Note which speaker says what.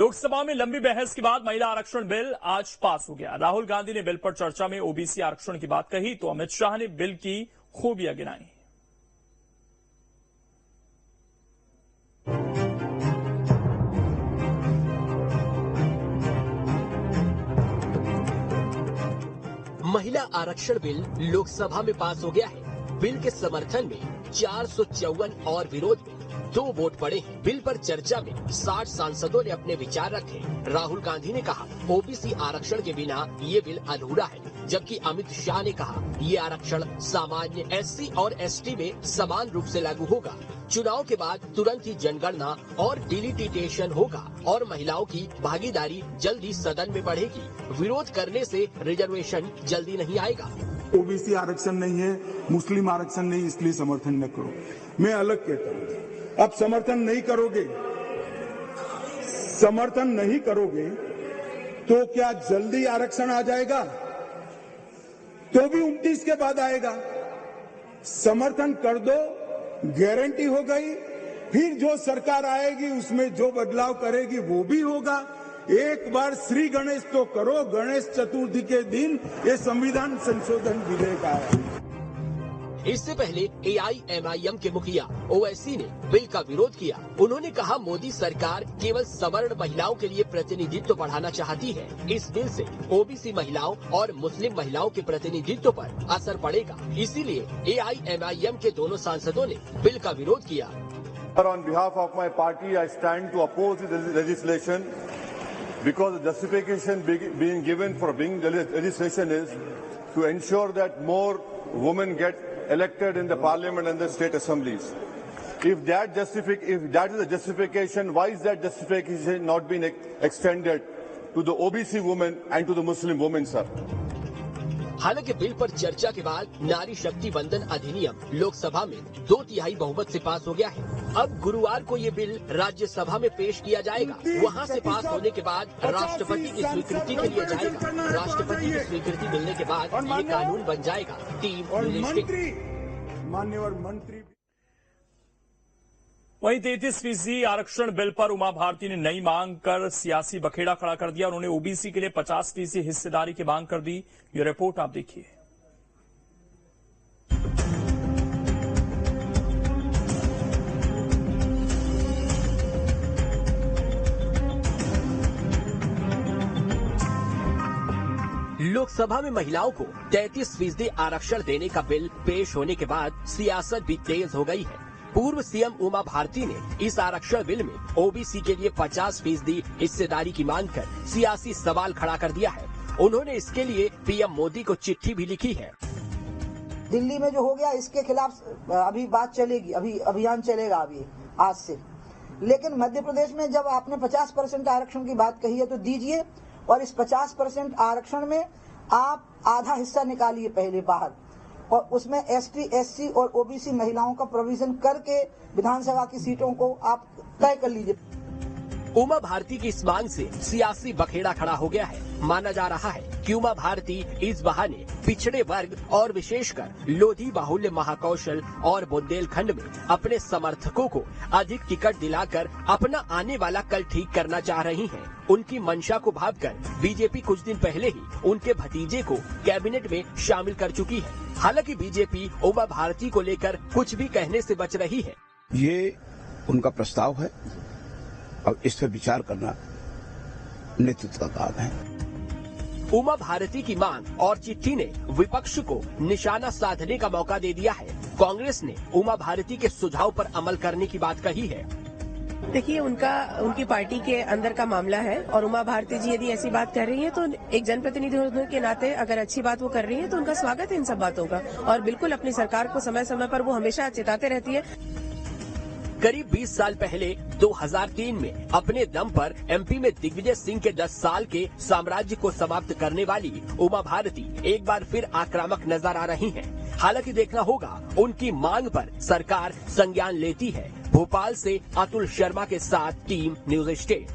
Speaker 1: लोकसभा में लंबी बहस के बाद महिला आरक्षण बिल आज पास हो गया। राहुल गांधी ने बिल पर चर्चा में ओबीसी आरक्षण की बात कही तो अमित शाह ने बिल की खूबियां गिनाई।
Speaker 2: महिला आरक्षण बिल लोकसभा में पास हो गया है। बिल के समर्थन में 454 और विरोध में 2 वोट पड़े हैं। बिल पर चर्चा में 60 सांसदों ने अपने विचार रखे। राहुल गांधी ने कहा ओबीसी आरक्षण के बिना ये बिल अधूरा है, जबकि अमित शाह ने कहा ये आरक्षण सामान्य एससी और एसटी में समान रूप से लागू होगा। चुनाव के बाद तुरंत ही जनगणना और डिलीटिटेशन होगा और महिलाओं की भागीदारी जल्दी सदन में बढ़ेगी। विरोध करने से रिजर्वेशन जल्दी नहीं आएगा।
Speaker 3: ओबीसी आरक्षण नहीं है, मुस्लिम आरक्षण नहीं, इसलिए समर्थन न करो। मैं अलग कहता हूँ, अब समर्थन नहीं करोगे तो क्या जल्दी आरक्षण आ जाएगा? तो भी 29 के बाद आएगा। समर्थन कर दो, गारंटी हो गई। फिर जो सरकार आएगी उसमें जो बदलाव करेगी वो भी होगा। एक बार श्री गणेश तो करो, गणेश चतुर्थी के दिन ये संविधान संशोधन विधेयक आया।
Speaker 2: इससे पहले एआईएमआईएम के मुखिया ओवैसी ने बिल का विरोध किया। उन्होंने कहा मोदी सरकार केवल सवर्ण महिलाओं के लिए प्रतिनिधित्व बढ़ाना चाहती है। इस बिल से ओबीसी महिलाओं और मुस्लिम महिलाओं के प्रतिनिधित्व पर असर पड़ेगा। इसीलिए एआईएमआईएम के दोनों सांसदों ने बिल का विरोध किया।
Speaker 4: On behalf of my party, I stand to oppose this legislation because the justification being given for bringing the legislation is to ensure that more women get elected in the parliament and the state assemblies. If that is the justification, why is that justification not being extended to the OBC women and to the Muslim women, sir?
Speaker 2: हालांकि bill पर चर्चा के बाद नारी शक्ति वंदन अधिनियम लोकसभा में 2/3 बहुमत से पास हो गया है। अब गुरुवार को ये बिल राज्यसभा में पेश किया जाएगा। वहां से पास होने के बाद राष्ट्रपति की स्वीकृति के लिए जाएगा। राष्ट्रपति की स्वीकृति मिलने के बाद ये कानून बन जाएगा।
Speaker 3: माननीय मंत्री।
Speaker 1: वहीं 33% आरक्षण बिल पर उमा भारती ने नई मांग कर सियासी बखेड़ा खड़ा कर दिया। उन्होंने ओबीसी के लिए 50% हिस्सेदारी की मांग कर दी। ये रिपोर्ट आप देखिए।
Speaker 2: लोकसभा में महिलाओं को 33% आरक्षण देने का बिल पेश होने के बाद सियासत भी तेज हो गई है। पूर्व सीएम उमा भारती ने इस आरक्षण बिल में ओबीसी के लिए 50% हिस्सेदारी की मांग कर सियासी सवाल खड़ा कर दिया है। उन्होंने इसके लिए पीएम मोदी को चिट्ठी भी लिखी है।
Speaker 5: दिल्ली में जो हो गया इसके खिलाफ अभी बात चलेगी, अभी अभियान चलेगा अभी आज से। लेकिन मध्य प्रदेश में जब आपने 50% आरक्षण की बात कही है तो दीजिए, और इस 50% आरक्षण में आप आधा हिस्सा निकालिए पहले बाहर, और उसमें एसटी, एससी और ओबीसी महिलाओं का प्रोविजन करके विधानसभा की सीटों को आप तय कर लीजिए।
Speaker 2: उमा भारती की इस मांग से सियासी बखेड़ा खड़ा हो गया है। माना जा रहा है कि उमा भारती इस बहाने पिछड़े वर्ग और विशेषकर लोधी बाहुल्य महाकौशल और बुंदेलखंड में अपने समर्थकों को अधिक टिकट दिलाकर अपना आने वाला कल ठीक करना चाह रही हैं। उनकी मंशा को भांपकर बीजेपी कुछ दिन पहले ही उनके भतीजे को कैबिनेट में शामिल कर चुकी है। हालांकि बीजेपी उमा भारती को लेकर कुछ भी कहने से बच रही है।
Speaker 6: ये उनका प्रस्ताव है और इस पर विचार करना नेतृत्व का काम है।
Speaker 2: उमा भारती की मांग और चिट्ठी ने विपक्ष को निशाना साधने का मौका दे दिया है। कांग्रेस ने उमा भारती के सुझाव पर अमल करने की बात कही है।
Speaker 7: देखिए, उनकी पार्टी के अंदर का मामला है और उमा भारती जी यदि ऐसी बात कर रही है तो एक जनप्रतिनिधि होने के नाते अगर अच्छी बात वो कर रही है तो उनका स्वागत है इन सब बातों का। और बिल्कुल अपनी सरकार को समय समय पर वो हमेशा चेताते रहती है।
Speaker 2: करीब 20 साल पहले 2003 में अपने दम पर एमपी में दिग्विजय सिंह के 10 साल के साम्राज्य को समाप्त करने वाली उमा भारती एक बार फिर आक्रामक नजर आ रही हैं। हालांकि देखना होगा उनकी मांग पर सरकार संज्ञान लेती है। भोपाल से अतुल शर्मा के साथ टीम न्यूज स्टेट।